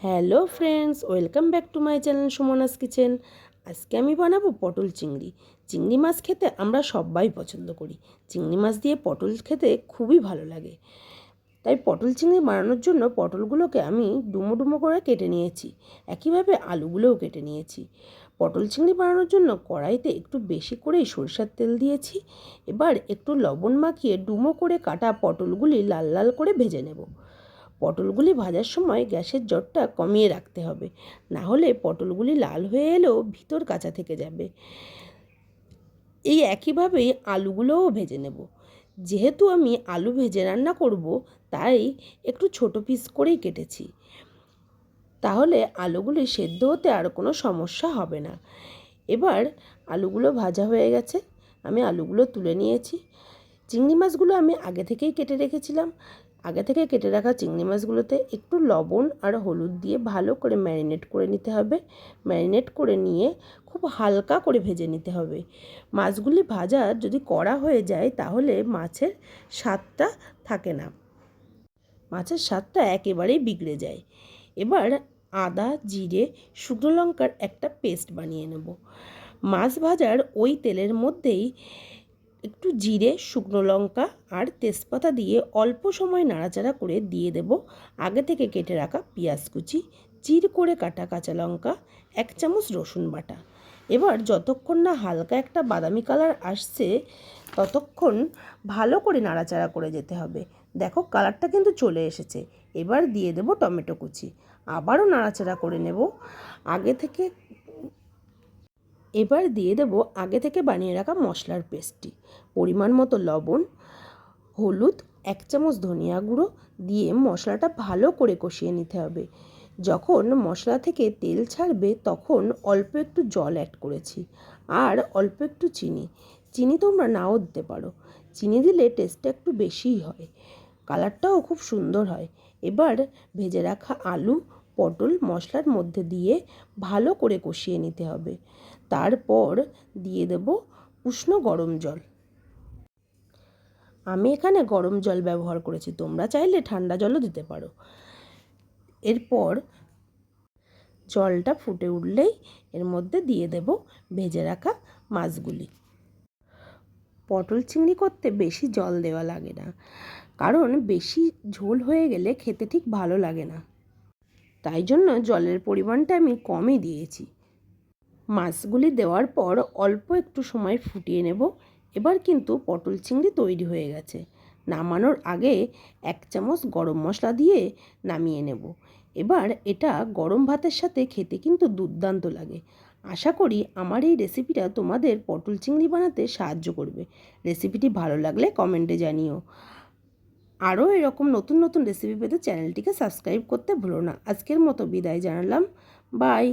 Hello friends, welcome back to my channel Sumana's kitchen. আজকে আমি বানাবো পটল চিংড়ি। চিংড়ি মাছ খেতে আমরা সবাই পছন্দ করি। চিংড়ি মাছ দিয়ে পটল খেতে খুবই ভালো লাগে। তাই পটল চিংড়ি বানানোর জন্য পটলগুলোকে আমি ডুমো ডুমো করে কেটে নিয়েছি। একইভাবে আলুগুলোও কেটে নিয়েছি। পটল চিংড়ি বানানোর জন্য কড়াইতে একটু বেশি করেই সরষের তেল দিয়েছি। এবার একটু লবণ মাখিয়ে ডুমো করে কাটা পটলগুলি লাল লাল করে ভেজে নেব। পটলগুলি ভাজার সময় গ্যাসের জলটা কমিয়ে রাখতে হবে, না হলে পটলগুলি লাল হয়ে এলেও ভিতর কাঁচা থেকে যাবে। এই একইভাবেই আলুগুলোও ভেজে নেব। যেহেতু আমি আলু ভেজে রান্না করব, তাই একটু ছোট পিস করেই কেটেছি, তাহলে আলুগুলি সেদ্ধ হতে আর কোনো সমস্যা হবে না। এবার আলুগুলো ভাজা হয়ে গেছে, আমি আলুগুলো তুলে নিয়েছি। চিংড়ি মাছগুলো আমি আগে থেকেই কেটে রেখেছিলাম। আগে থেকে কেটে রাখা চিংড়ি মাছগুলোতে একটু লবণ আর হলুদ দিয়ে ভালো করে ম্যারিনেট করে নিতে হবে। ম্যারিনেট করে নিয়ে খুব হালকা করে ভেজে নিতে হবে। মাছগুলি ভাজা যদি কড়া হয়ে যায় তাহলে মাছের স্বাদটা থাকে না, মাছের স্বাদটা একেবারেই বিগড়ে যায়। এবার আদা, জিরে, শুকনো লঙ্কার একটা পেস্ট বানিয়ে নেব। মাছ ভাজার ওই তেলের মধ্যেই একটু জিরে, শুকনো লঙ্কা আর তেজপাতা দিয়ে অল্প সময় নাড়াচাড়া করে দিয়ে দেব আগে থেকে কেটে রাখা পেঁয়াজ কুচি, চির করে কাটা কাঁচা লঙ্কা, 1 চামচ রসুন বাটা। এবার যতক্ষণ না হালকা একটা বাদামি কালার আসছে ততক্ষণ ভালো করে নাড়াচাড়া করে যেতে হবে। দেখো কালারটা কিন্তু চলে এসেছে। এবার দিয়ে দেব টমেটো কুচি, আবারও নাড়াচাড়া করে নেব। এবার দিয়ে দেব আগে থেকে বানিয়ে রাখা মশলার পেস্টটি, পরিমাণ মতো লবণ, হলুদ, 1 চামচ ধনিয়া গুঁড়ো দিয়ে মশলাটা ভালো করে কষিয়ে নিতে হবে। যখন মশলা থেকে তেল ছাড়বে তখন অল্প একটু জল অ্যাড করেছি আর অল্প একটু চিনি। চিনি তোমরা নাও দিতে পারো, চিনি দিলে টেস্টটা একটু বেশিই হয়, কালারটাও খুব সুন্দর হয়। এবার ভেজে রাখা আলু, পটল মশলার মধ্যে দিয়ে ভালো করে কষিয়ে নিতে হবে। তারপর দিয়ে দেব উষ্ণ গরম জল। আমি এখানে গরম জল ব্যবহার করেছি, তোমরা চাইলে ঠান্ডা জলও দিতে পারো। এরপর জলটা ফুটে উঠলেই এর মধ্যে দিয়ে দেব ভেজে রাখা মাছগুলি। পটল চিংড়ি করতে বেশি জল দেওয়া লাগে না, কারণ বেশি ঝোল হয়ে গেলে খেতে ঠিক ভালো লাগে না। তাই জন্য জলের পরিমাণটা আমি কমই দিয়েছি। মাছগুলি দেওয়ার পর অল্প একটু সময় ফুটিয়ে নেব। এবার কিন্তু পটল চিংড়ি তৈরি হয়ে গেছে। নামানোর আগে 1 চামচ গরম মশলা দিয়ে নামিয়ে নেব। এবার এটা গরম ভাতের সাথে খেতে কিন্তু দুর্দান্ত লাগে। আশা করি আমার এই রেসিপিটা তোমাদের পটল চিংড়ি বানাতে সাহায্য করবে। রেসিপিটি ভালো লাগলে কমেন্টে জানিও। আরও এরকম নতুন নতুন রেসিপি পেতে চ্যানেলটিকে সাবস্ক্রাইব করতে ভুলো না। আজকের মতো বিদায় জানালাম, বাই।